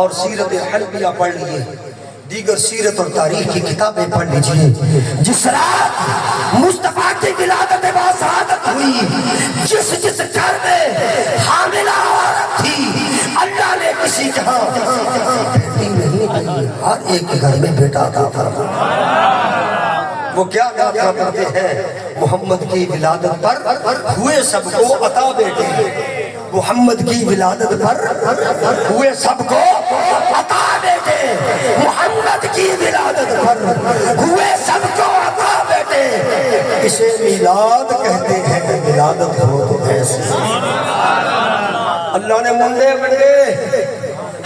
اور سیرت حلبیہ پڑھ لیے، دیگر سیرت اور تاریخ کی کتابیں پڑھ لیجئے۔ جس رات مصطفیٰ کی ولادت باسعادت ہوئی، جس گھر میں حاملہ عورت تھی، اللہ نے کسی جہاں بیٹی نہیں دی، ہر ایک گھر میں بیٹا عطا فرمایا۔ وہ کیا دعویٰ کرتے ہیں؟ محمد کی ولادت پر ہوئے سب کو عطا بیٹے، محمد کی ولادت پر ہوئے سب کو عطا بیٹے، محمد کی ولادت پر ہوئے سب کو عطا بیٹے، اسے میلاد کہتے ہیں، ولادت ہو تو ایسے اللہ نے منڈے منڈے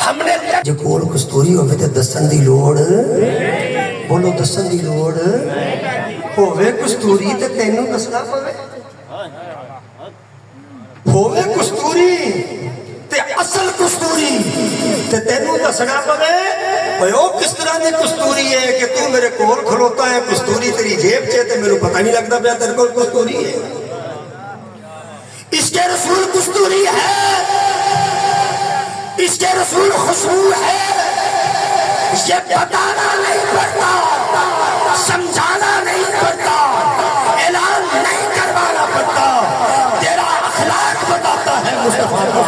ہم نے جو کول کستوری ہوئے تھے دسن دی لوڑ، بولو دسن دی لوڑ ہوئے کستوری تے تینوں دسنا پوے، ہوئے کستوری تے اصل کستوری تے تینوں دسنا پوے۔ وہ کس طرح دی کستوری ہے کہ تو میرے کول کھلوتا ہے، کستوری تیری جیب چے تے میرے پتہ نہیں لگتا پیا تیرے کول کستوری ہے۔ اس کے رسول کستوری ہے، اس کے رسول خوشبو ہے، یہ بتانا نہیں پڑتا، سمجھانا نہیں پڑتا، اعلان نہیں کروانا پڑتا، تیرا اخلاق بتاتا ہے مصطفیٰ کا۔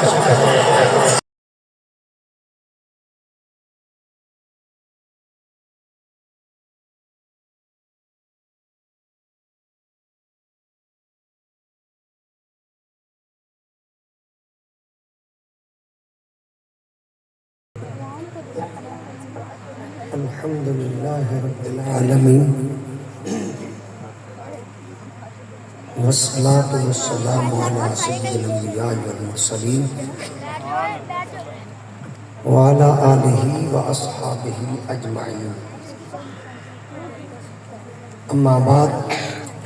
الحمدللہ رب العالمین والصلاة والسلام علی سید الانبیاء والمرسلین وعلی آلہ واصحابہ اجمعین، اما بعد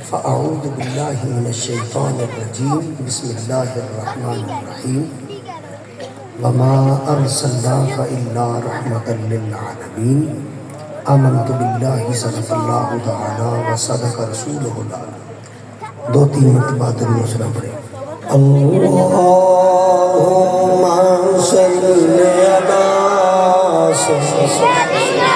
فاعوذ باللہ من الشیطان الرجیم، بسم اللہ الرحمن الرحیم، وما ارسلناک الا رحمتا للعالمین، آمنت باللہ صدق اللہ تعالی وصدق رسولہ العظیم۔ دو تین مرتبہ درود و سلام پڑھیں۔ اللہم صلی علی سیدنا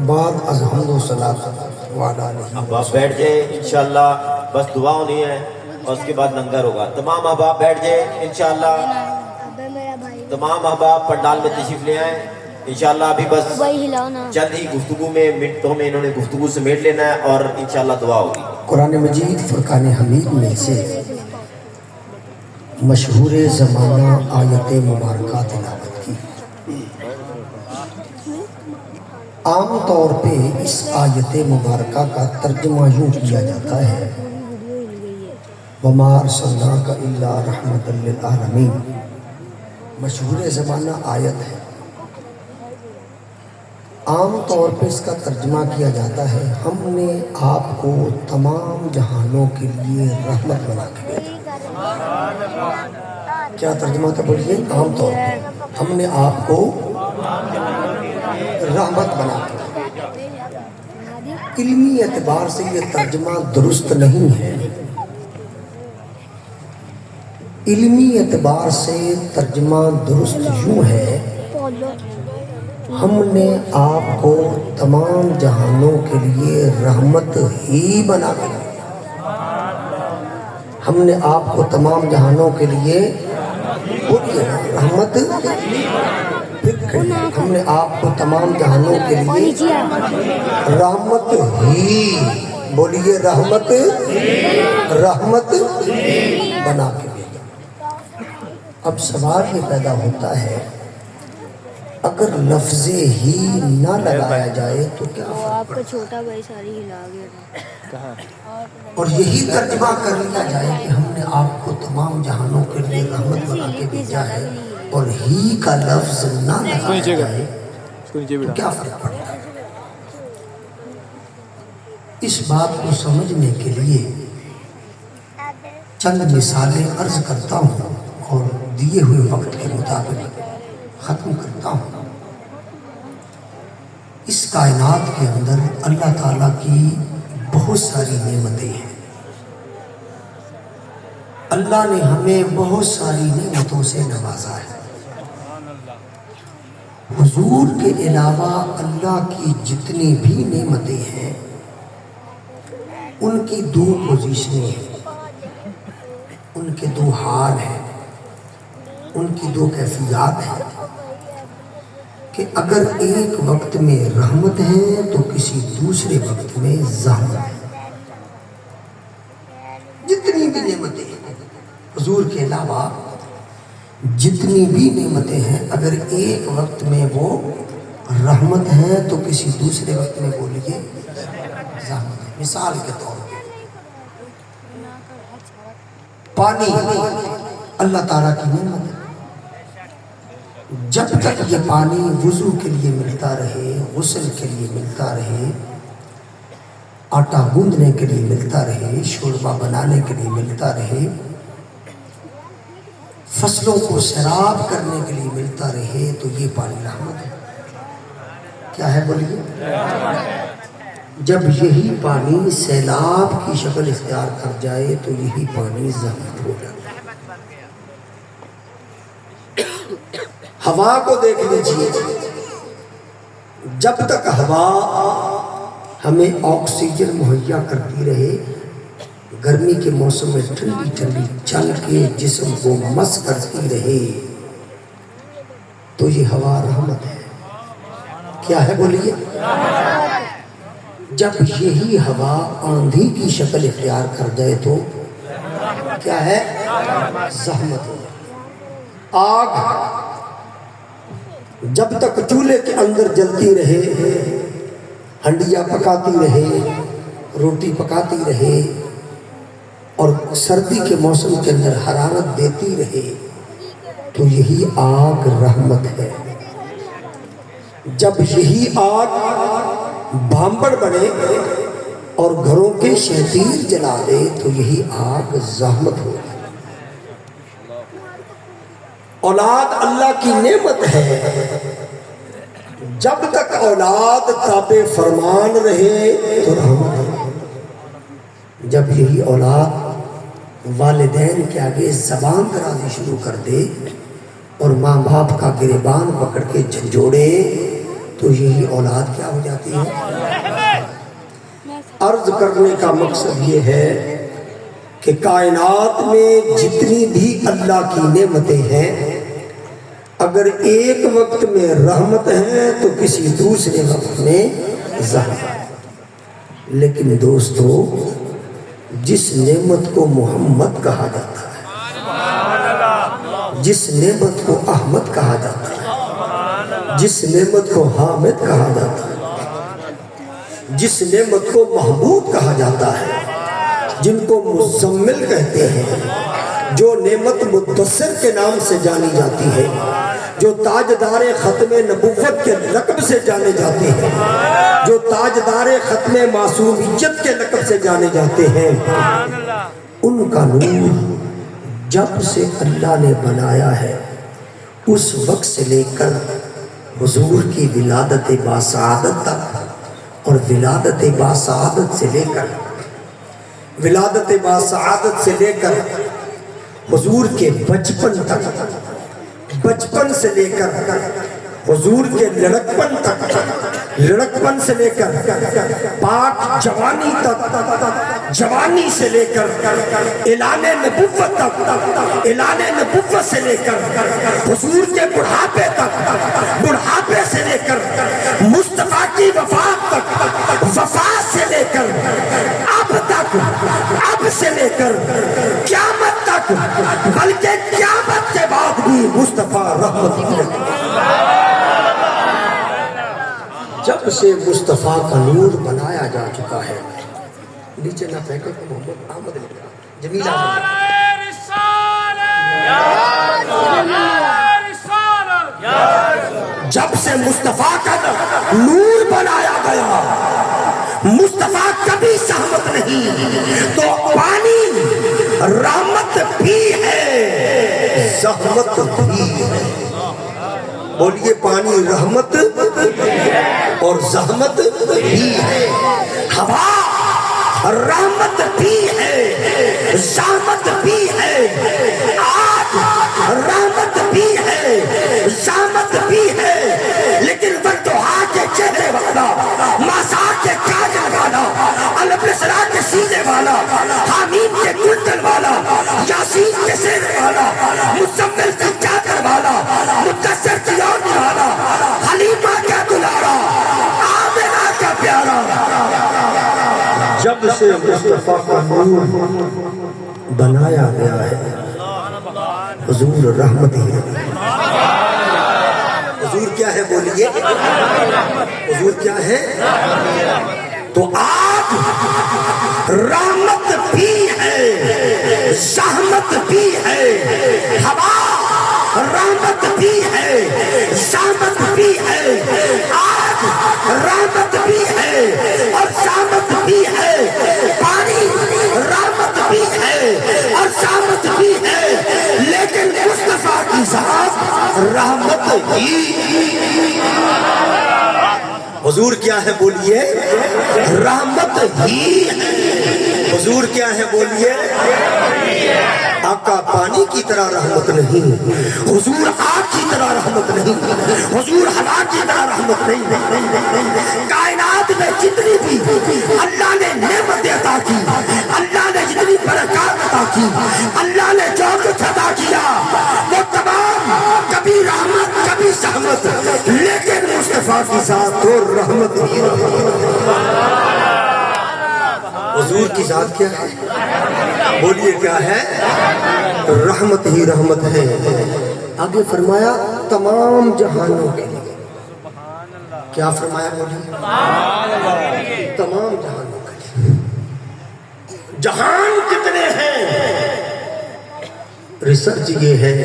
بعد از حمد و صلاۃ وعلیٰ علیہ۔ اب آپ بیٹھ جائے انشاءاللہ، بس دعا ہونی ہے اور اس کے بعد لنگر ہوگا۔ تمام احباب بیٹھ جائے انشاءاللہ، تمام احباب پنڈال میں تشریف لے آئیں انشاءاللہ۔ ابھی بس چند ہی گفتگو میں منٹوں میں انہوں نے گفتگو سمیٹ لینا ہے اور انشاءاللہ دعا ہوگی۔ قرآن مجید فرقان حمید میں سے مشہور زمانہ آیت مبارکہ تلاوت کی۔ عام طور پہ اس آیت مبارکہ کا ترجمہ یوں کیا جاتا ہے، وَمَا أَرْسَلْنَاكَ إِلَّا رَحْمَةً لِلْعَالَمِينَ، مشہور زمانہ آیت ہے۔ عام طور پہ اس کا ترجمہ کیا جاتا ہے، ہم نے آپ کو تمام جہانوں کے لیے رحمت بنا کے بھیجا۔ کیا ترجمہ تھا بولیے؟ عام طور پہ ہم نے آپ کو رحمت بنا کے۔ علمی اعتبار سے یہ ترجمہ درست نہیں ہے، علمی اعتبار سے ترجمہ درست یوں ہے، ہم نے آپ کو تمام جہانوں کے لیے رحمت ہی بنا کے بھیجا۔ ہم نے آپ کو تمام جہانوں کے لیے رحمت، ہم نے آپ کو تمام جہانوں کے لیے رحمت ہی، بولیے رحمت، رحمت بنا کے بھیجا۔ اب سوال یہ پیدا ہوتا ہے، اگر لفظ ہی نہ لگایا جائے تو کیا آپ کا چھوٹا بھائی ساری ہلا گیا، اور یہی ترجمہ کر لیا جائے کہ ہم نے آپ کو تمام جہانوں کے لیے رحمت بنا کے بھیجا ہے، اور ہی کا لفظ نہ لگایا جائے تو کیا فرق پڑتا ہے؟ اس بات کو سمجھنے کے لیے چند مثالیں عرض کرتا ہوں اور دیے ہوئے وقت کے مطابق ختم کرتا ہوں۔ اس کائنات کے اندر اللہ تعالیٰ کی بہت ساری نعمتیں ہیں۔ اللہ نے ہمیں بہت ساری نعمتوں سے نوازا ہے۔ حضور کے علاوہ اللہ کی جتنی بھی نعمتیں ہیں ان کی دو پوزیشنیں ہیں، ان کے دو حال ہیں، ان کی دو کیفیات ہیں کہ اگر ایک وقت میں رحمت ہے تو کسی دوسرے وقت میں زحمت ہے۔ جتنی بھی نعمتیں ہیں حضور کے علاوہ جتنی بھی نعمتیں ہیں اگر ایک وقت میں وہ رحمت ہے تو کسی دوسرے وقت میں بولیے زحمت ہے۔ مثال کے طور پہ پانی اللہ تعالیٰ کی نعمت ہے۔ جب تک یہ پانی وضو کے لیے ملتا رہے، غسل کے لیے ملتا رہے، آٹا گوندنے کے لیے ملتا رہے، شوربہ بنانے کے لیے ملتا رہے، فصلوں کو سیراب کرنے کے لیے ملتا رہے، تو یہ پانی رحمت ہے۔ کیا ہے بولیے؟ جب یہی پانی سیلاب کی شکل اختیار کر جائے تو یہی پانی زحمت ہو جاتا ہے۔ ہوا کو دیکھ لیجیے، جب تک ہوا ہمیں آکسیجن مہیا کرتی رہے، گرمی کے موسم میں ٹھنڈی ٹھنڈی چل کے جسم کو مس کرتی رہے، تو یہ ہوا رحمت ہے۔ کیا ہے بولیے؟ جب یہی ہوا آندھی کی شکل اختیار کر جائے تو کیا ہے؟ زحمت ہے۔ آگ جب تک چولہے کے اندر جلتی رہے، ہنڈیا پکاتی رہے، روٹی پکاتی رہے اور سردی کے موسم کے اندر حرارت دیتی رہے، تو یہی آگ رحمت ہے۔ جب یہی آگ بھانبڑ بنے اور گھروں کے شہتیر جلا دے تو یہی آگ زحمت ہو۔ اولاد اللہ کی نعمت ہے، جب تک اولاد تابع فرمان رہے تو رحمت ہے۔ جب یہی اولاد والدین کے آگے زبان درازی شروع کر دے اور ماں باپ کا گریبان پکڑ کے جھنجھوڑے تو یہی اولاد کیا ہو جاتی ہے؟ عرض کرنے کا مقصد یہ ہے کہ کائنات میں جتنی بھی اللہ کی نعمتیں ہیں اگر ایک وقت میں رحمت ہے تو کسی دوسرے وقت میں زحمت ہے۔ لیکن دوستو، جس نعمت کو محمد کہا جاتا ہے، جس نعمت کو احمد کہا جاتا ہے، جس نعمت کو حامد کہا جاتا ہے، جس نعمت کو محبوب کہا جاتا ہے، جن کو مزمل کہتے ہیں، جو نعمت مدثر کے نام سے جانی جاتی ہے، جو تاجدار ختم نبوت کے لقب سے جانے جاتے ہیں، جو تاجدار ختم معصومیت کے لقب سے جانے جاتے ہیں، ان کا نور جب سے اللہ نے بنایا ہے اس وقت سے لے کر حضور کی ولادت باسعادت تک، اور ولادت باسعادت سے لے کر حضور کے بچپن تک، بچپن سے لے کر حضور کے لڑکپن تک، لڑکپن سے لے کر پاک جوانی تک، جوانی سے لے کر اعلان نبوت تک، اعلان نبوت سے لے کر حضور کے بڑھاپے تک، بڑھاپے سے لے کر مصطفیٰ کی وفات تک، وفات سے لے کر اب تک، اب سے لے کر قیامت تک، بلکہ قیامت کے بعد بھی مصطفیٰ رحمت ہے۔ جب سے مصطفیٰ کا نور بنایا جا چکا ہے، نیچے نہ پھینکے کہ محمد احمد لکھا، جمیل احمد، جب سے مصطفیٰ کا نور بنایا گیا، مصطفیٰ کبھی زحمت نہیں، تو پانی رحمت بھی ہے، زحمت بھی ہے. بولیے پانی رحمت اور زحمت بھی ہے. ہوا رحمت بھی ہے, زحمت بھی ہے. آگ رحمت بھی ہے, زحمت بھی ہے. لیکن بندوہا کے چہرے والا, ماسا کے کاجل والا, البرسرا کے سینے والا, حامیم کے گلدل والا, یاسین کے سینے والا, مزمل کی چادر والا, مدثر کی اوڑھنے والا, حلیمہ کا دلارا, آمنہ کا پیارا. جب سے مصطفیٰ کا نور بنایا گیا ہے, حضور رحمت ہی ہے. حضور کیا ہے بولیے, حضور کیا ہے؟ تو آگ رحمت بھی ہے, زحمت بھی ہے. ہوا رحمت بھی ہے, زحمت بھی ہے. آگ رحمت بھی ہے اور زحمت بھی ہے. پانی رحمت بھی ہے اور زحمت بھی ہے. لیکن مصطفیٰ کی ذات رحمت ہی. حضور کیا ہے بولیے, رحمت ہی. حضور کیا ہے بولیے, آقا پانی کی طرح رحمت نہیں, حضور آگ کی طرح رحمت نہیں, حضور ہوا کی طرح رحمت نہیں. کائنات میں جتنی بھی اللہ نے نعمتیں عطا کی, اللہ نے جتنی برکات عطا کی, اللہ نے جو کچھ عطا کیا وہ تمام کبھی رحمت کبھی زحمت. لیکن مصطفیٰ کی ذات تو رحمت ہی رحمت. حضور کی ذات کیا ہے بولیے, کیا ہے؟ رحمت ہی رحمت ہے. آگے فرمایا تمام جہانوں کے لیے. کیا فرمایا بولیے؟ تمام جہانوں کے لیے. جہان کتنے ہیں؟ ریسرچ یہ ہے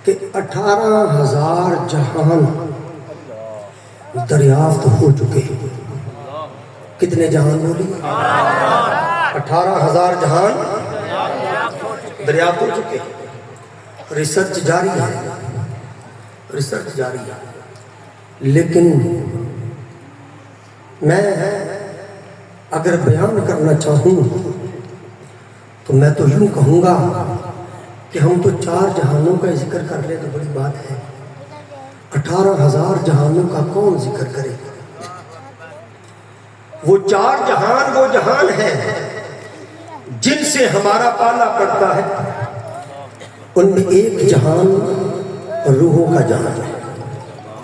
کہ 18,000 جہان دریافت ہو چکے ہیں. کتنے جہان بولی؟ 18,000 جہان دریافت ہو چکے. ریسرچ جاری ہے, ریسرچ جاری ہے. لیکن میں اگر بیان کرنا چاہوں تو میں تو یوں کہوں گا کہ ہم تو 4 جہانوں کا ذکر کر لیں تو بڑی بات ہے. 18,000 جہانوں کا کون ذکر کرے؟ وہ 4 جہان وہ جہان ہے جن سے ہمارا پالا پڑتا ہے. ان میں ایک جہان روحوں کا جہان ہے.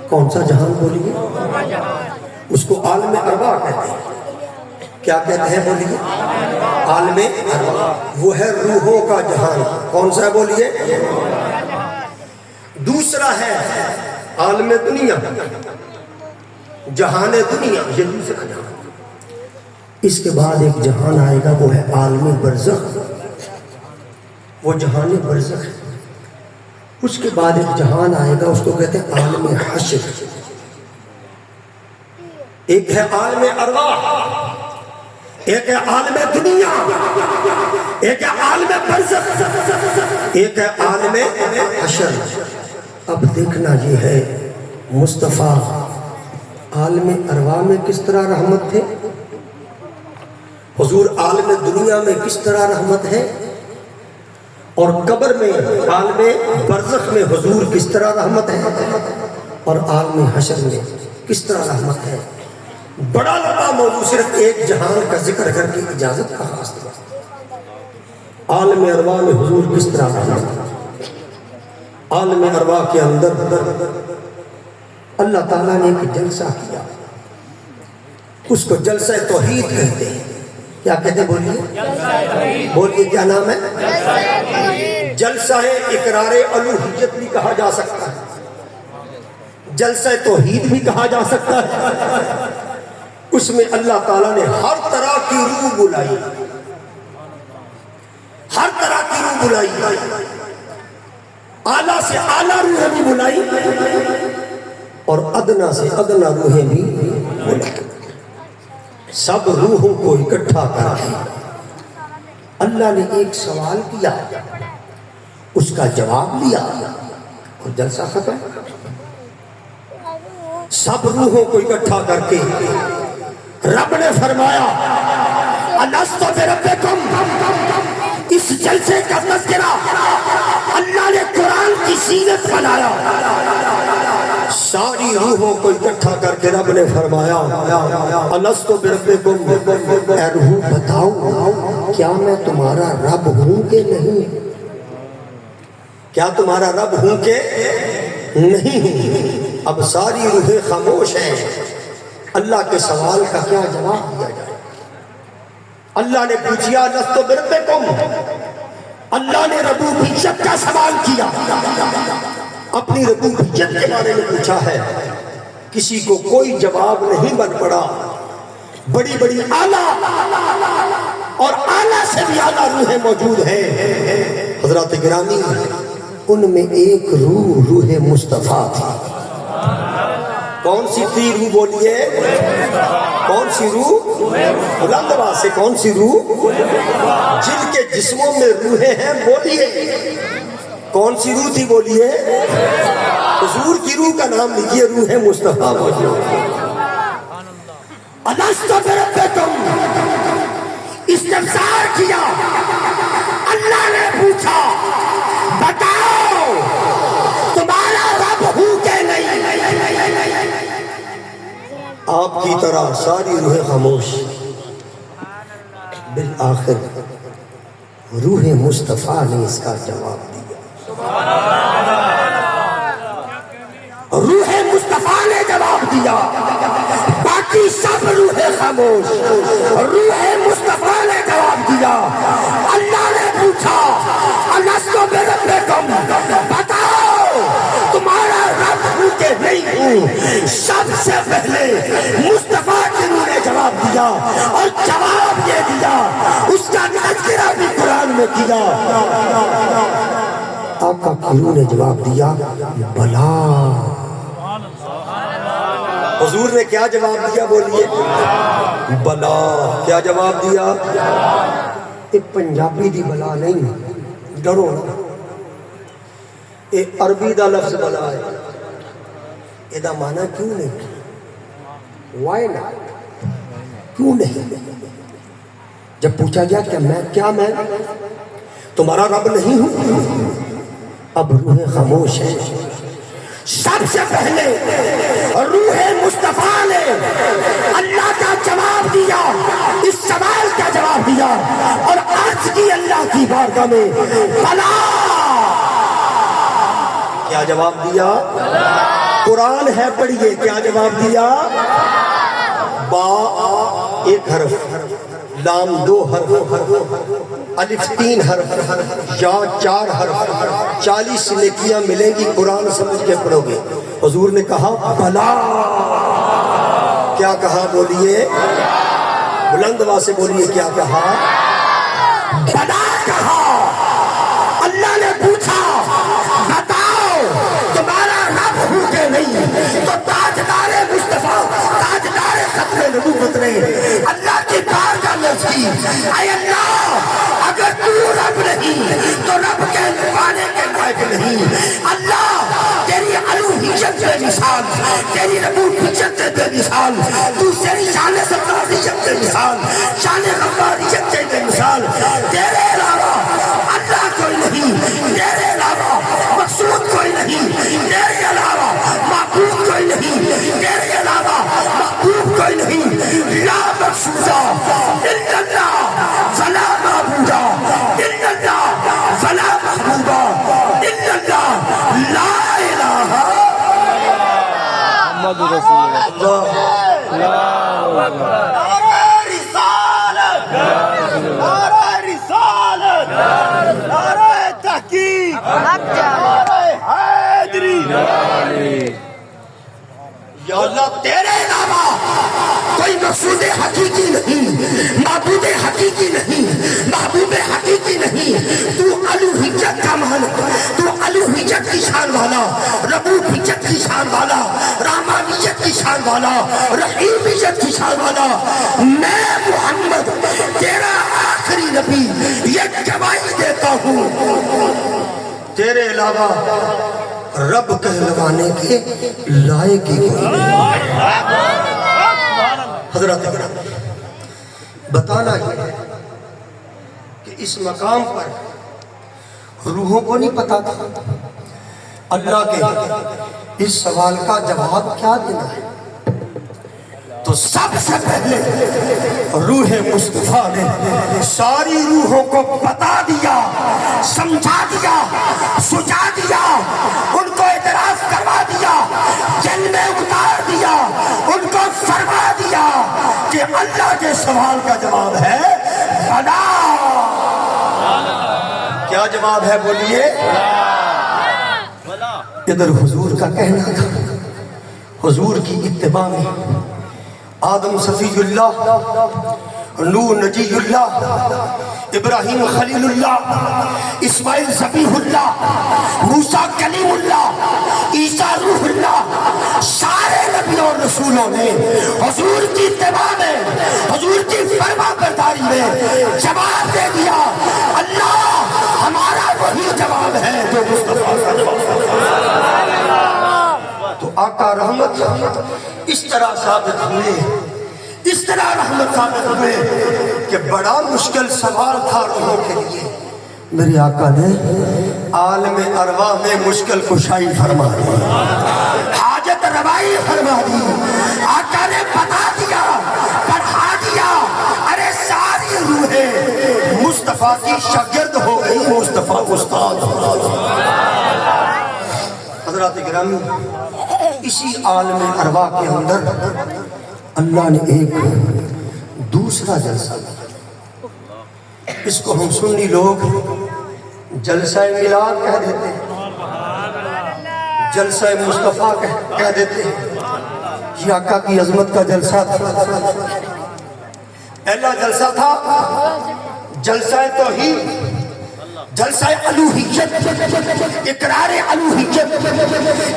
کون سا جہان بولیے؟ اس کو عالم ارواح کہتے ہیں. کیا کہتے ہیں بولیے؟ عالم ارواح. وہ ہے روحوں کا جہان. کون سا بولیے؟ دوسرا ہے عالم دنیا, جہان دنیا, یہ دوسرا جہان. اس کے بعد ایک جہان آئے گا, وہ ہے عالم برزخ, وہ جہان برزخ. اس کے بعد ایک جہان آئے گا, اس کو کہتے ہیں عالم حشر. ایک ہے عالم ارواح, ایک ہے عالم دنیا, ایک ہے عالم برزخ, ایک ہے عالم حشر. اب دیکھنا یہ ہے مصطفیٰ عالم ارواح میں کس طرح رحمت تھے, حضور عالم دنیا میں کس طرح رحمت ہے, اور قبر میں عالم برزخ میں حضور کس طرح رحمت ہے, اور عالم حشر میں کس طرح رحمت ہے. بڑا لمبا موضوع, صرف ایک جہان کا ذکر کر کے اجازت کا واسطہ. عالم ارواح میں حضور کس طرح رحمت ہے. عالم ارواح کے اندر اللہ تعالیٰ نے ایک جلسہ کیا, اس کو جلسہ توحید کہتے ہیں. کیا کہتے ہیں بولیے؟ بولیے کیا نام ہے؟ جلسہ اقرار الوہیت بھی کہا جا سکتا ہے, جلسہ توحید بھی کہا جا سکتا ہے. اس میں اللہ تعالیٰ نے ہر طرح کی روح بلائی, ہر طرح کی روح بلائی. اعلیٰ سے اعلیٰ روحیں بھی بلائی اور ادنا سے ادنا روحیں بھی بلائی. سب روحوں کو اکٹھا کر کے اللہ نے ایک سوال کیا, اس کا جواب لیا اور جلسہ ختم. سب روحوں کو اکٹھا کر کے رب نے فرمایا الست بربکم. اس جلسے کا تذکرہ اللہ نے قرآن کی سیرت بنایا. ساری روحوں کو اکٹھا کر کے رب نے فرمایا الست بربکم. اے روح بتاؤ کیا میں تمہارا رب ہوں کہ نہیں؟ کیا تمہارا رب ہوں کہ نہیں؟ اب ساری روحیں خاموش ہیں. اللہ کے سوال کا کیا جواب دیا جائے؟ اللہ نے پوچھا الست بربکم. اللہ نے ربوبیت کا سوال کیا، اپنی ربوبیت کے بارے میں پوچھا ہے. کسی کو کوئی جواب نہیں بن پڑا. بڑی بڑی اعلیٰ اور اعلیٰ سے بھی اعلیٰ روحیں موجود ہیں. حضرات گرامی، ان میں ایک روح مصطفیٰ تھی. کون سی تھی روح؟ بولیے کون سی روح؟ بلند آواز سے کون سی روح؟ جن کے جسموں میں روحیں ہیں. بولیے کون سی روح تھی؟ بولیے. حضور کی روح کا نام لکھیے، روح مصطفیٰ. الست بربکم. استفسار کیا. اللہ نے پوچھا بتاؤ تمہارا رب ہوں کہ نہیں؟ آپ کی طرح ساری روح خاموش. بالآخر روح مصطفیٰ نے اس کا جواب دیا. روح مصطفیٰ نے جواب دیا، باقی سب روح خاموش. روح مصطفیٰ نے جواب دیا. اللہ نے پوچھا الست بربکم، بتاؤ تمہارا رب ہوں کہ نہیں ہوں؟ سب سے پہلے مصطفیٰ کی روح نے جواب دیا، اور جواب یہ دیا، اس کا تذکرہ بھی قرآن میں کیا. آقا کی روح نے جواب دیا بلا. حضور نے کیا جواب دیا؟ بولیے بلا. کیا جواب دیا؟ ایک پنجابی دی بلا نہیں، ڈرو نا. ایک عربی دا لفظ بلا ہے. یہ معنی کیوں نہیں؟ Why not? کیوں نہیں؟ جب پوچھا گیا کہ میں تمہارا رب نہیں ہوں. اب روح خاموش ہے. سب سے پہلے روح مصطفیٰ نے اللہ کا جواب دیا، اس سوال کا جواب دیا، اور عرض کی اللہ کی بارگاہ میں بلا. کیا جواب دیا؟ قرآن ہے، پڑھیے. کیا جواب دیا؟ با ایک حرف، لام 2 حرف، الف 3 حرف، یا 4 حرف. 40 نیکیاں ملیں گی. قرآن سمجھ کے پڑھو گے. حضور نے کہا بلا. کیا کہا؟ بولیے بلند آواز سے بولیے. کیا کہا؟ بلا کہا. اللہ نے پوچھا بتاؤ تمہارا رب ہوں کہ نہیں؟ تو تاجدار مصطفیٰ، تاجدار ختم نبوت نے اللہ کی بارگاہ میں کی، اے اللہ اگر تو رب نہیں تو رب کے نبھانے کے لائق نہیں. اللہ تیری الوہیت بے مثال، تیری ربوبیت بے مثال، تو تیری شان ستاریت بے مثال، شان غفاریت بے مثال. تیرے علاوہ اللہ کوئی نہیں، تیرے علاوہ مقصود کوئی نہیں، تیرے علاوہ معبود کوئی نہیں، تیرے علاوہ محبوب کوئی نہیں. لا مقصودا الا اللہ ولا معبودا الا اللہ ولا محبوبا الا اللہ. لا الہ محمد رسول اللہ. نعرہ رسالت، نعرہ تحقیق، نعرہ حیدری. یا اللہ تیرے علاوہ کوئی مقصود حقیقی نہیں، معبود حقیقی نہیں، محبوب حقیقی نہیں. تو الوہیت کا مالک، تو الوہیت کی شان والا، ربوبیت کی شان والا، رحمانیت کی شان والا، رحیمیت کی شان والا. میں محمد تیرا آخری نبی یہ گواہی دیتا ہوں. تیرے علاوہ رب کہلوانے کے لائق ہی کوئی نہیں۔ حضرات اکرام، بتانا یہ ہے کہ اس مقام پر روحوں کو نہیں پتا تھا اللہ کے اس سوال کا جواب کیا دینا ہے، تو سب سے پہلے روح مصطفیٰ نے ساری روحوں کو بتا دیا، سمجھا دیا، سجا دیا، ان کو اعتراف کروا دیا، جل میں اتار دیا، ان کو فرما دیا کہ اللہ کے سوال کا جواب ہے بلا۔ کیا جواب ہے بولیے؟ ادھر حضور کا کہنا تھا، حضور کی اتباع میں آدم صفی اللہ، نوح نجی اللہ، ابراہیم خلیل اللہ، اسماعیل ذبیح اللہ، موسیٰ کلیم اللہ، عیسیٰ روح اللہ، سارے نبیوں اور رسولوں نے حضور کی اتباع میں، حضور کی فرما برداری میں جواب دے دیا۔ اللہ ہمارا وہی جواب ہے جو مصطفیٰ کا جواب ہے۔ تو آقا رحمت اس طرح ثابت ہوئے، اس طرح رحمت ثابت ہوئے کہ بڑا مشکل سوال تھا روحوں کے لیے، میرے آقا نے عالم ارواح میں مشکل کشائی فرما دی، حاجت روائی فرما دی۔ آقا نے بتا دیا، پڑھا دیا، ارے ساری روحیں مصطفیٰ کی شاگرد ہو گئی، مصطفیٰ استاد ہو گئی۔ حضرات گرامی، اسی عالم ارواح کے اندر اللہ نے ایک دوسرا جلسہ دیا، اس کو ہم سنی لوگ جلسہ میلاد کہہ دیتے ہیں، جلسہ مصطفیٰ کہہ دیتے ہیں۔ یہ آقا کی عظمت کا جلسہ تھا، پہلا جلسہ تھا جلسہ توحید، جلسہ الوہیت، اقرار الوہیت،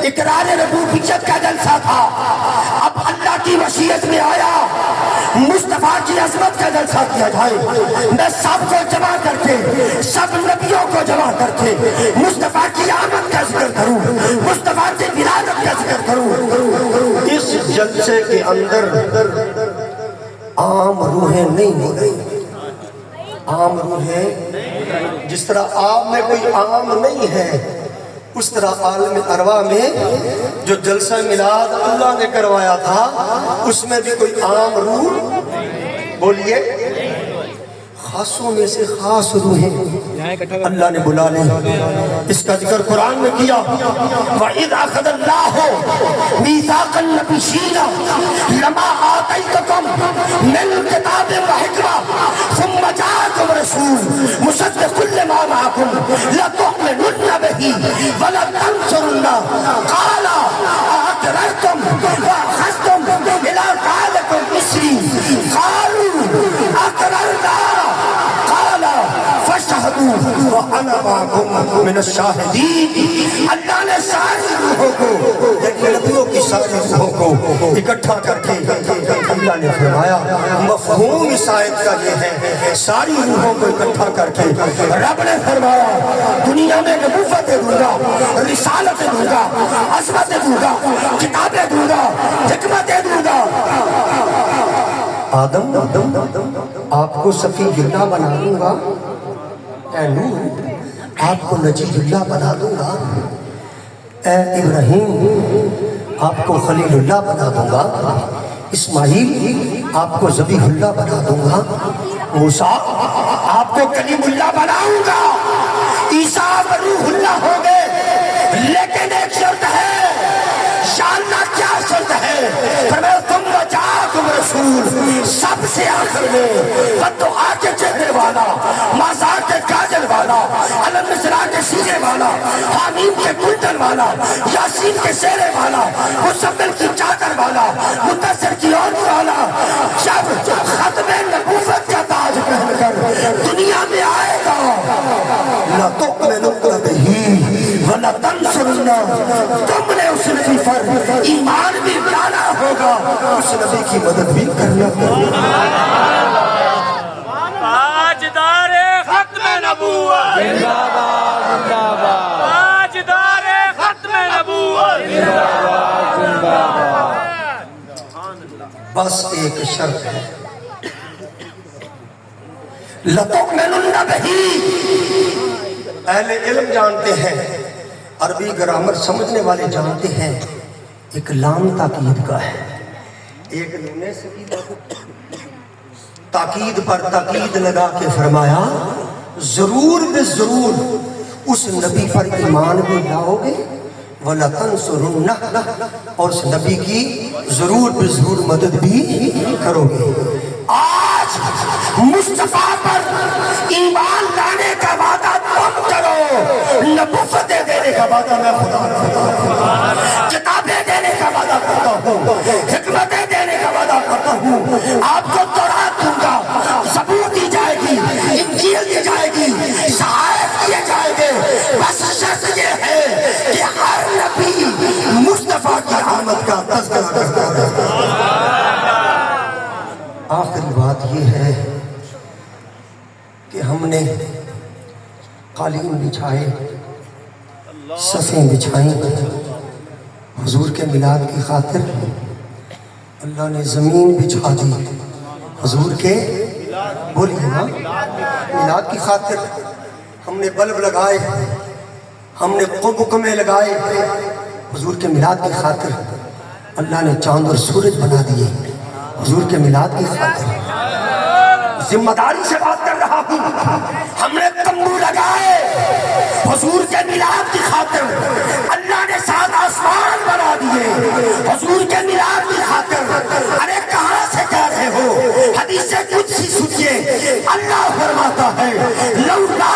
اقرار ربوبیت کا جلسہ تھا۔ اب اللہ کی مشیت میں آیا مصطفیٰ کی عظمت کا جلسہ کیا جائے، میں سب کو جمع کر کے، سب نبیوں کو جمع کر کے مصطفیٰ کی آمد کا ذکر کروں، مصطفیٰ کی ولادت کا ذکر کروں۔ اس جلسے کے اندر عام روحیں نہیں ہو گئی، عام روحیں جس طرح آپ میں کوئی عام نہیں ہے، اس طرح عالم ارواح میں جو جلسہ میلاد اللہ نے کروایا تھا اس میں بھی کوئی عام روح، بولیے، خاصوں میں سے خاص روحیں اللہ نے بلا لی۔ اس کا ذکر قرآن میں کیا، وَإِذْ أَخَذَ اللَّهُ مِيثَاقَ النَّبِيِّينَ لَمَا آتَيْتُكُم مِّنَ الْكِتَابِ وَالْحِكْمَةِ ثُمَّ جَاءَكُمْ رَسُولٌ مُصَدِّقٌ لِّمَا مَعَكُمْ لَتُؤْمِنُنَّ بِهِ وَلَتَنصُرُنَّهُ قَالَ أَأَقْرَرْتُمْ وَأَخَذْتُمْ إِلَىٰ ذَٰلِكُمْ إِصْرِي قَالُوا أَقْرَرْنَا فَاشْهَدُوا وَأَنَا مَعَكُمْ مِنَ الشَّاهِدِينَ۔ اللہ نے ساری روحوں کو، یعنی نبیوں کی ساری روحوں کو اکٹھا کر کے اللہ نے فرمایا، مفہوم اس آیت کا یہ ہے، ساری روحوں کو اکٹھا کر کے رب نے فرمایا دنیا میں نبوت دوں گا، رسالت دوں گا، عظمت دوں گا، کتابیں دوں گا، حکمتیں دوں گا۔ آدم آپ کو صفی اللہ بنا دوں گا، اے نوح آپ کو نجی اللہ بنا دوں گا، اے ابراہیم آپ کو خلیل اللہ بنا دوں گا، اسماعیل آپ کو ذبیح اللہ بنا دوں گا، موسیٰ آپ کو کلیم اللہ بناؤں گا، عیسیٰ آپ روح اللہ ہوں گے، لیکن ایک شرط ہے۔ جاننا کیا شرط ہے؟ فرمایا ثم جاءکم رسول، سب سے آخر میں بددعا کے چہرے والا، مازار کے کاجل والا، علم نسرا کے سینے والا، حامیم کے کنڈل والا، یاسین کے سیرے والا، مزمل کی چادر والا، مدثر کی عورت والا، جب ختم نبوت کا تاج پہن کر دنیا میں آئے گا، لَتُؤْمِنُنَّ بِهِ وَلَتَنصُرُنَّهُ، تم نے اس نبی پر ایمان بھی ڈالا ہوگا، اس نبی کی مدد بھی کرنا ہوگا۔ تاجدار ختم نبوت زندہ باد، زندہ باد۔ بس ایک شرط ہے، لَتُؤْمِنُنَّ بِهِ، اہل علم جانتے ہیں، عربی گرامر سمجھنے والے جانتے ہیں، ایک لام تاکید کا ہے، ایک نونے سے تاکید پر تاکید لگا کے فرمایا ضرور بے ضرور اس نبی پر ایمان بھی لاؤ گے وَلَتَنْصُرُنَّهُ، اور اس نبی کی ضرور بے ضرور مدد بھی کرو گے۔ آج مصطفیٰ پر ایمان لانے کا وعدہ تم کرو، نبوتیں دینے کا وعدہ میں خدا کرتا ہوں، کتابیں دینے کا وعدہ کرتا ہوں، حکمتیں دینے کا وعدہ کرتا ہوں، آپ کو تورات دوں گا، زبور دی جائے گی، انجیل دی جائے گی، صحائف دیے جائے گے، بس شرط یہ ہے کہ ہر نبی مصطفیٰ کی آمد کا تذکرہ کرتا ہے۔ آخری بات یہ ہے کہ ہم نے قالین بچھائے، صفیں بچھائیں، حضور کے میلاد کی خاطر اللہ نے زمین بچھا دی، حضور کے بولیے نا میلاد کی خاطر ہم نے بلب لگائے، ہم نے قبقمے لگائے، حضور کے میلاد کی خاطر اللہ نے چاند اور سورج بنا دیے، حضور کے میلاد کی خاطر۔ ذمہ داری سے بات کر رہا ہوں، ہم نے تمبو لگائے حضور کے میلاد کی خاطر، اللہ نے 7 آسمان بنا دیے حضور کے میلاد کی خاطر۔ ارے کہاں سے کہہ رہے ہو؟ حدیث قدسی سنیے، اللہ فرماتا ہے لولا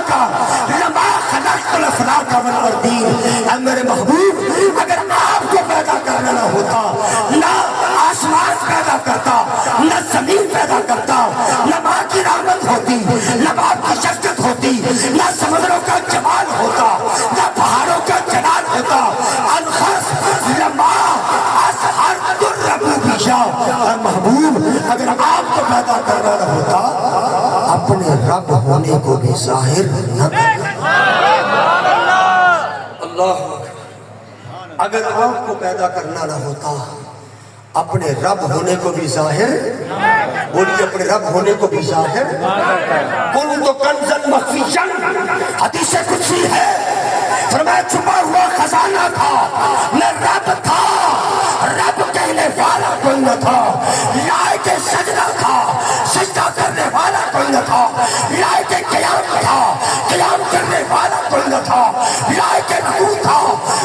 کا لما خلقت الافلاک والارضین، اے میرے محبوب اگر آپ کو پیدا کرنا نہ ہوتا، نہ آسمان پیدا کرتا، نہ زمین پیدا کرتا، نہ ماں کی رحمت ہوتی، نہ باپ کی شفقت ہوتی، نہ سمندروں کا جمال ہوتا، نہ پہاڑوں کا جلال ہوتا، الخص لما اظہرت الربوبیہ، اے محبوب اگر آپ کو پیدا کرنا نہ ہوتا، اپنے رب ہونے کو بھی ظاہر نہ کرنا۔ اللہ اگر آپ کو پیدا کرنا نہ ہوتا، اپنے رب ہونے کو بھی ظاہر، بولیے اپنے رب ہونے کو بھی ظاہر۔ کنت کنزا مخفیا، حدیث قدسی ہے، فرمایا چھپا ہوا خزانہ تھا، میں رب تھا، رب کہنے والا کوئی نہ تھا، لائق سجدہ تھا، سجدہ کرنے والا کوئی نہ تھا، لائق قیام تھا، قیام کرنے والا کوئی نہ تھا، لائق رکوع تھا،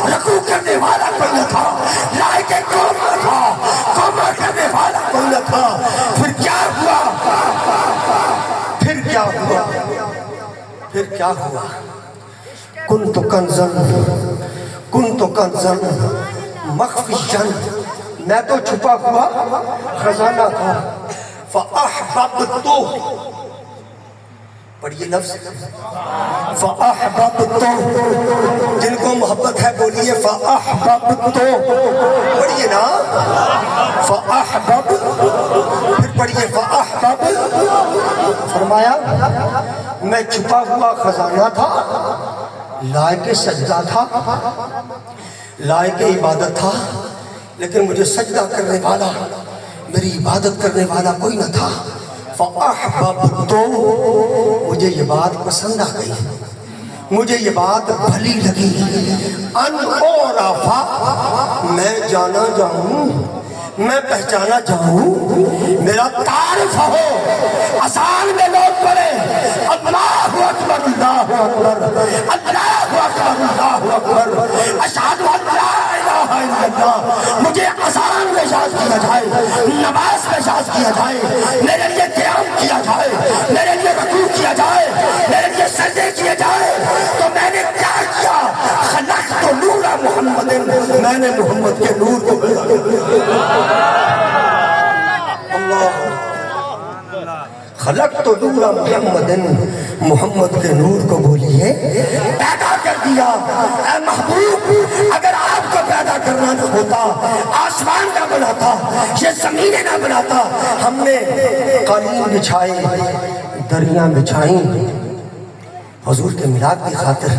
رکوع کرنے والا کوئی نہ تھا، لائق قومہ تھا، قومہ کرنے والا کوئی نہ تھا۔ پھر کیا ہوا؟ پھر کیا ہوا؟ پھر کیا ہوا؟ کنت کنزا مخفیا، میں تو چھپا ہوا خزانہ تھا، فاحببت، پڑھیے لفظ فاحببت، جن کو محبت ہے بولیے فاحببت، پڑھیے نا فاحبب، پھر پڑھیے فاحبب، فرمایا میں چھپا ہوا خزانہ تھا، لائق سجدہ تھا، لائق عبادت تھا، لیکن مجھے سجدہ کرنے والا، میری عبادت کرنے والا کوئی نہ تھا۔ فاحببت، مجھے یہ بات پسند آ گئی، مجھے یہ بات بھلی لگی، ان اعرف، میں جانا جاؤں، میں پہچانا جاؤں، میرا تعارف ہو، اذان میں لوگ پڑھے اللہ اکبر اللہ اکبر اللہ اکبر اللہ اکبر اشہد ان لا الہ الا اللہ، مجھے اذان میں یاد کیا جائے، نماز میں یاد کیا جائے، میرے لیے قیام کیا جائے، میرے لیے رکوع کیا جائے، میرے لیے سجدے کیے جائے، تو میں نے کیا کیا؟ خلقت نور محمد، میں نے محمد کے نور کو پیدا کیا۔ اللہ خلقت نور محمد، محمد کے نور کو بولیے پیدا کر دیا۔ اے محبوب اگر آپ کو پیدا کرنا نہ ہوتا، آسمان نہ بناتا، یہ زمینیں نہ بناتا، ہم نے قالین بچھائے، دریاں بچھائیں، حضور کے میلاد کی خاطر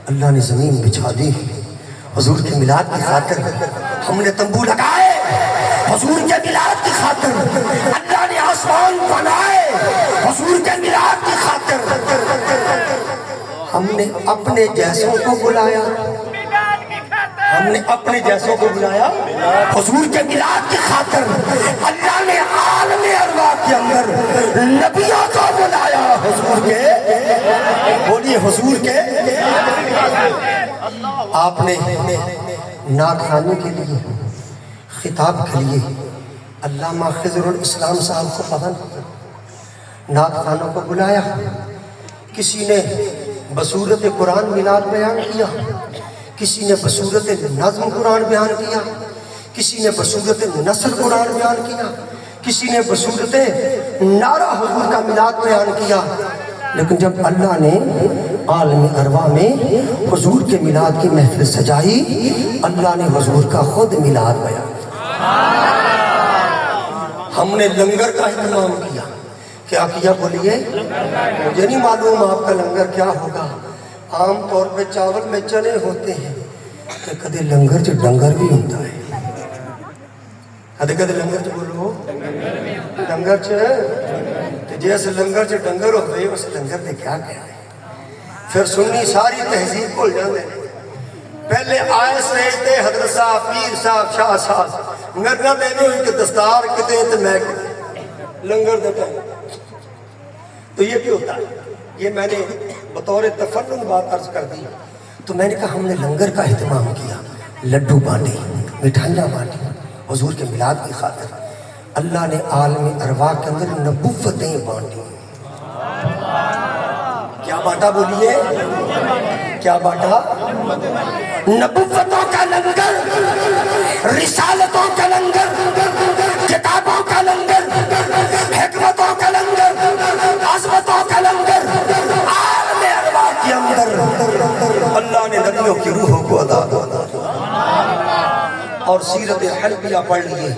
اللہ نے زمین بچھا دی، حضور کے میلاد کی خاطر ہم نے تمبو لگائے، حضور کے میلاد کی خاطر اللہ نے آسمان بنائے، حضور کے میلاد کی خاطر ہم نے اپنے جیسوں کو بلایا، ہم نے اپنے جیسوں کو بلایا حضور کے میلاد کی خاطر اللہ نے عالم ارواح کے اندر نبیوں کو بلایا حضور کے، بولیے حضور کے۔ آپ نے نعت خوانی کے لیے خطاب کے لیے علامہ خضر الاسلام صاحب کو پابند نعت خوانوں کو بلایا، کسی نے بصورت قرآن میلاد بیان کیا، کسی نے بصورت نظم قرآن بیان کیا، کسی نے بصورت نثر قرآن بیان کیا، کسی نے بصورت نعرہ حضور کا میلاد بیان کیا، لیکن جب اللہ نے عالم ارواح میں حضور کے میلاد کی محفل سجائی، اللہ نے حضور کا خود میلاد بیان کیا۔ ہم نے لنگر کا اہتمام کیا، کیا کیا بولیے؟ مجھے نہیں معلوم آپ کا لنگر کیا ہوگا، عام طور پہ چاول میں چنے ہوتے ہیں کہ کدے لنگر چ ڈنگر بھی ہوتا ہے، کدے لنگر چ بولو لنگر چ جیسے لنگر چ ڈنگر ہوئے اس لنگر نے کیا کیا ہے، پھر سنی ساری تہذیب بھول جاندے پہلے آئے سیجتے حضرت صاحب پیر صاحب شاہ صاحب مرنا دینو ہی کہ دستار کتے تے میں لنگر دیتا ہوں، تو یہ بھی ہوتا ہے، یہ میں نے بطور تفنن بات عرض کر دی، تو میں نے کہا ہم نے لنگر کا اہتمام کیا، لڈو بانٹے، مٹھائیاں بانٹی حضور کے میلاد کی خاطر، اللہ نے عالم ارواح کے اندر نبوتیں بانٹی۔ کیا بانٹا بولیے؟ کیا بانٹا؟ نبوتوں کا لنگر، رسالتوں کا لنگر، کتابوں کا لنگر، حکمتوں کا لنگر، عظمتوں کا لنگر، عالم ارواح کے اندر اللہ نے نبیوں کی روحوں کو عطا کیا۔ اور سیرت حلبیہ پڑھ لیے،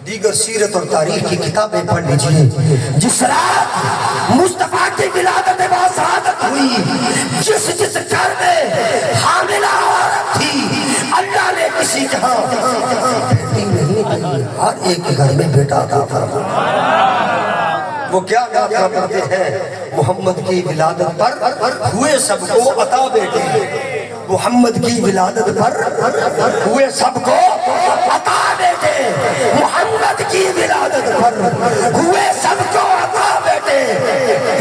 دیگر سیرت اور تاریخ کی کتابیں پڑھ لیجئے، جس رات مصطفیٰ کی ولادت باسعادت ہوئی، جس گھر میں حاملہ عورت تھی، اللہ نے کسی جہاں بیٹی نہیں دی، ہر ایک کے گھر میں بیٹا تھا۔ وہ کیا دعویٰ کرتے ہیں؟ محمد کی ولادت پر ہوئے سب کو عطا بیٹے، محمد کی ولادت پر ہوئے سب کو عطا بیٹے، محمد کی ولادت پر ہوئے سب کو عطا بیٹے،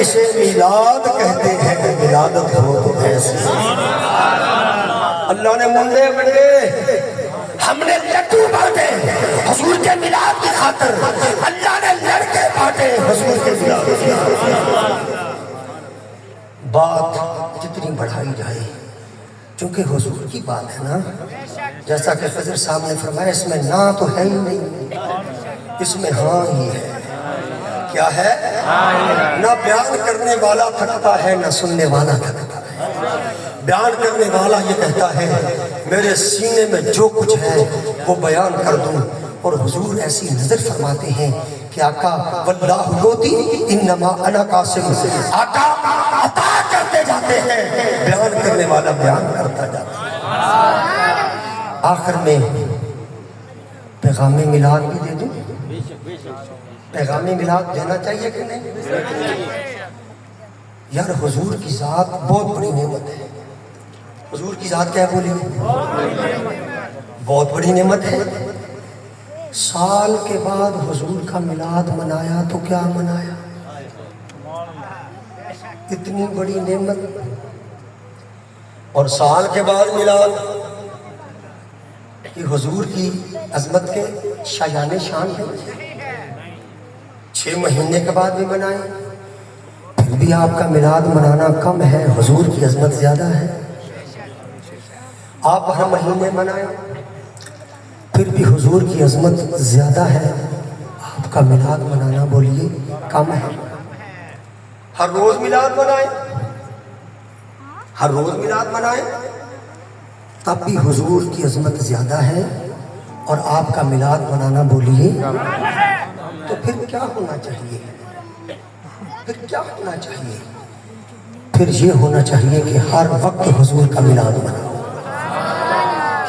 اسے میلاد کہتے ہیں، ولادت ہو تو ایسی۔ اللہ نے منڈے بڑے، ہم نے لڈو بانٹے حضور کے میلاد کی خاطر، اللہ نے لڑکے بانٹے حضور کے میلاد کی خاطر۔ بات جتنی بڑھائی جائے، چونکہ حضور کی بات ہے نا، جیسا کہ خضر صاحب نے فرمایا اس میں نہ تو ہے ہی نہیں، اس میں ہاں ہی ہے۔ کیا ہے؟ نہ بیان کرنے والا تھکتا ہے، نہ سننے والا تھکتا ہے۔ بیان کرنے والا یہ کہتا ہے میرے سینے میں جو کچھ ہے وہ بیان کر دوں، اور حضور ایسی نظر فرماتے ہیں کہ آقا واللہ یوتی انما انا قاسم، آقا عطا کرتے جاتے ہیں، بیان کرنے والا بیان کرتا جاتا ہے۔ آخر میں پیغام میلاد بھی دے دوں، پیغام میلاد دینا چاہیے کہ نہیں؟ یار حضور کی ذات بہت بڑی نعمت ہے، حضور کی ذات کیا بولیں گے؟ بہت بڑی نعمت ہے۔ سال کے بعد حضور کا میلاد منایا تو کیا منایا؟ اتنی بڑی نعمت، اور سال کے بعد میلاد کہ حضور کی عظمت کے شایان شان ہے، 6 مہینے کے بعد بھی منائیں، پھر بھی آپ کا میلاد منانا کم ہے، حضور کی عظمت زیادہ ہے۔ آپ ہر مہینے منائیں، پھر بھی حضور کی عظمت زیادہ ہے، آپ کا میلاد منانا بولیے کم ہے۔ ہر روز میلاد منائیں، ہر روز میلاد منائیں، تب بھی حضور کی عظمت زیادہ ہے، اور آپ کا میلاد منانا بولیے، تو پھر کیا ہونا چاہیے؟ پھر کیا ہونا چاہیے؟ پھر یہ ہونا چاہیے کہ ہر وقت حضور کا میلاد مناؤ۔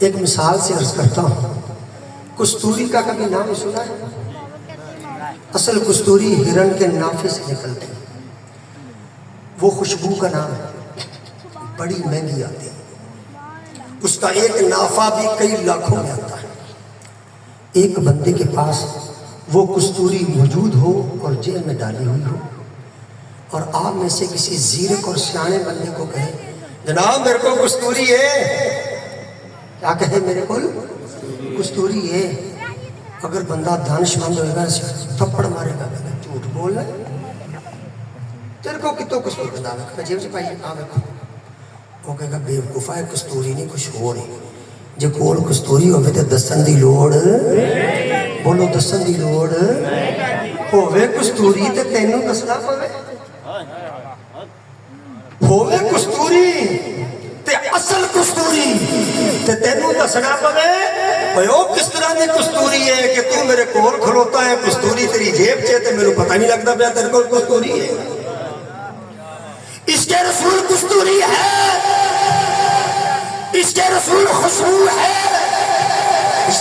ایک مثال سے عرض کرتا ہوں، کستوری کا کبھی نام سنا ہے؟ اصل کستوری ہرن کے نافے سے نکلتی ہے، وہ خوشبو کا نام ہے، بڑی مہنگی آتی ہے، اس کا ایک نافہ بھی کئی لاکھوں میں آتا ہے۔ ایک بندے کے پاس وہ کستوری موجود ہو اور جیل میں ڈالی ہوئی ہو، اور آپ میں سے کسی زیرک اور سیانے بندے کو کہے جناب میرے کو کستوری ہے، کیا کہے میرے کو کستوری ہے، اگر بندہ دانش مند ہوئے گا تھپڑ مارے گا، جھوٹ بول رہا ہے، تیرے کو کتوں کستوری کا دعویٰ کرنا جیب سے پائیے کام ہے، وہ کہے گا بے وقوفا ہے کستوری نہیں کچھ ہو نہیں، جو کول کستوری ہوئے تو دسن دی لوڑ، بولو دسن دی لوڑ ہوئے کستوری تے تینوں دسنا پوے، ہوئے کستوری تے اصل کستوری تے تینوں دسنا پوے، بھائیو کس طرح دی کستوری ہے کہ تو میرے کول کھلوتا ہے کستوری تیری جیب چے تے میرے پتہ نہیں لگتا پیا تیرے کول کستوری ہے، اس کے رسول کستوری ہے، اس کے رسول خوشبو ہے،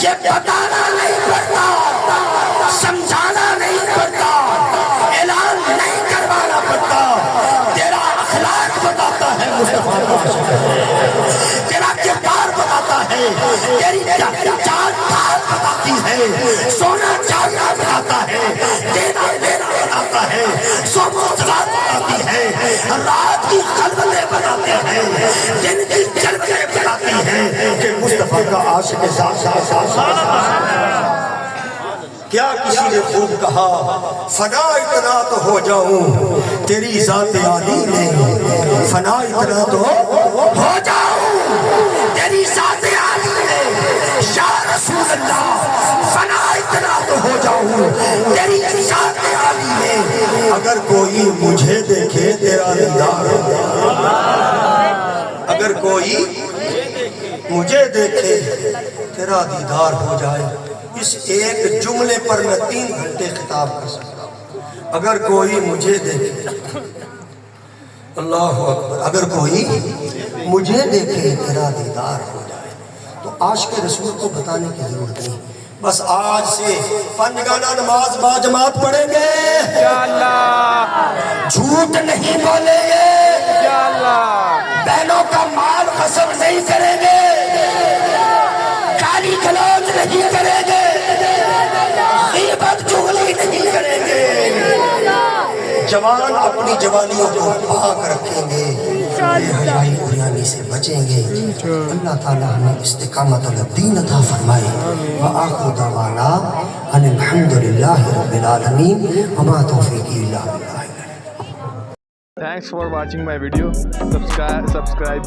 یہ بتانا نہیں پڑتا، سمجھانا نہیں پڑتا، اعلان نہیں کروانا پڑتا، تیرا اخلاق بتاتا ہے مصطفیٰ کا عاشق، تیرا کردار بتاتا ہے، تیری چال ڈھال بتاتی ہے، سونا چاندنا بتاتا ہے، دینا لینا بتاتا ہے، صبح و رات بتاتی ہے، رات کی خلوتیں بتاتے ہیں، دن کی جلویں بتاتی ہیں کہ مصطفیٰ کا عاشق ذات کیا کسی نے خوب کہا فنا اتنا تو ہو جاؤں تیری ذات عالی میں، فنا اتنا تو ہو جاؤں تیری ذات عالی میں، یا رسول اللہ فنا اتنا تو ہو جاؤں تیری ذات عالی میں، اگر کوئی مجھے دیکھے تیرا دیدار ہو جائے، اگر کوئی مجھے دیکھے تیرا دیدار ہو جائے، اس ایک جملے پر میں 3 گھنٹے خطاب کر سکتا ہوں، اگر کوئی مجھے دیکھے، اللہ اکبر، اگر کوئی مجھے دیکھے تیرا دیدار ہو جائے، تو عاشق رسول کو بتانے کی ضرورت نہیں، بس آج سے 5 گانا نماز با جماعت پڑھیں گے، جھوٹ نہیں بولیں گے، بہنوں کا مال غصب نہیں کریں گے، گالی گلوچ نہیں کریں گے، غیبت چغلی نہیں کریں گے، جوان اپنی جوانیوں کو پاک رکھیں گے، بے حیائی عریانی سے بچیں گے، اللہ تعالی ہمیں استقامت الدین عطا فرمائے، وآخر دعوانا ان الحمدللہ رب العالمین وما توفیقی الا باللہ۔ Thanks for watching my video. Subscribe.